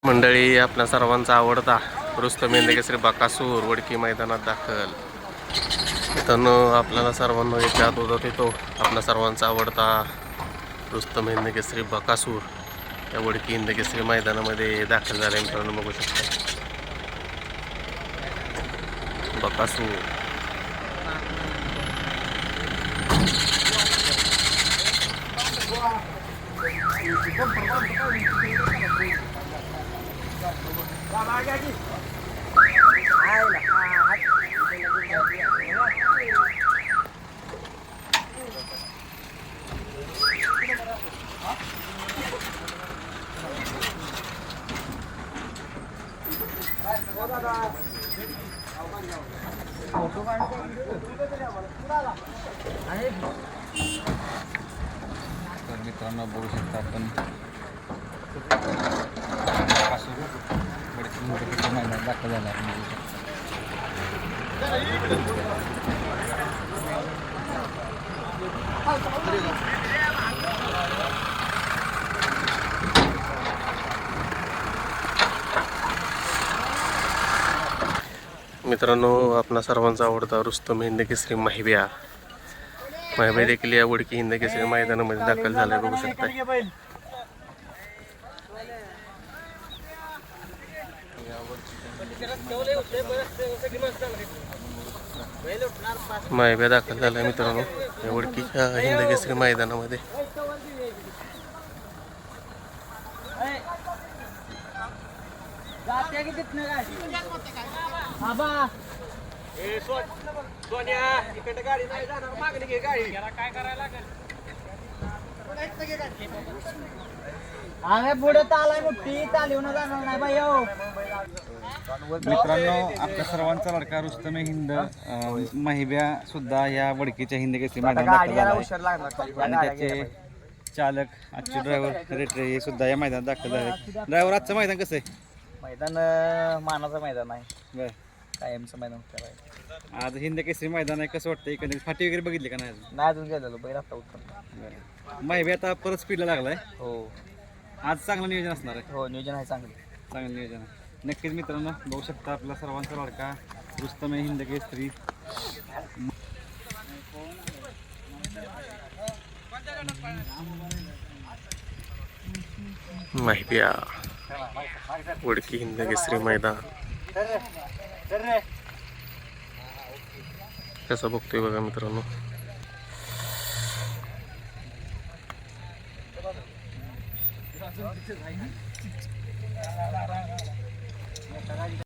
मंडळी, आपल्या सर्वांचा आवडता रुस्तम हिंद केसरी बकासूर वडकी मैदानात दाखल. मित्रांनो, आपल्याला सर्वांना एक याद होता येतो आपल्या सर्वांचा आवडता रुस्तम हिंद केसरी बकासूर या वडकी हिंद केसरी मैदानामध्ये दाखल झाले. मित्रांनो, बघू शकता बकासूर. तर मित्रांनो, बघू शकता आपण मैदानात दाखल झाला. मित्रांनो, आपला सर्वांचा आवडता रुस्तम हिंद केसरी महिब्या देखील या वडकी हिंद केसरी मैदानामध्ये दाखल झालाय. बघू शकता महिब्या दाखल झालाय. मित्रांनो, या वडकीच्या हिंद केसरी मैदानामध्ये पुढे तालाय मोठी तालीवून जाणार नाही बाई. मित्रांनो, आपल्या सर्वांचा लाडका रुस्तम हिंद महिब्या सुद्धा या वडकीच्या हिंद केसरी मैदानात दाखल झाला आहे. आणि त्याचे चालक, आजचे ड्रायव्हर रेटरे हे सुद्धा या मैदानात दाखल झाले. ड्रायव्हर, आजचं मैदान कसं आहे? मैदान मानाचं मैदान आहे, बरं. कायमचं मैदान आज हिंद केसरी मैदान आहे, कसं वाटतं? एकंदरीत फाटी वगैरे बघितली का नाही अजून? नाही अजून गेलेलो बैल आता उत्तम. महिब्या आता परत स्पीडला लागलाय. हो आज चांगलं नियोजन असणार आहे. हो, नियोजन आहे चांगलं. चांगलं नियोजन आहे. नक्कीच मित्रांनो, बघू शकता आपला सर्वांचा लाडका रुस्तम हिंद केसरी महिब्या वडकी हिंद केसरी मैदान कसं बघतोय बघा मित्रांनो.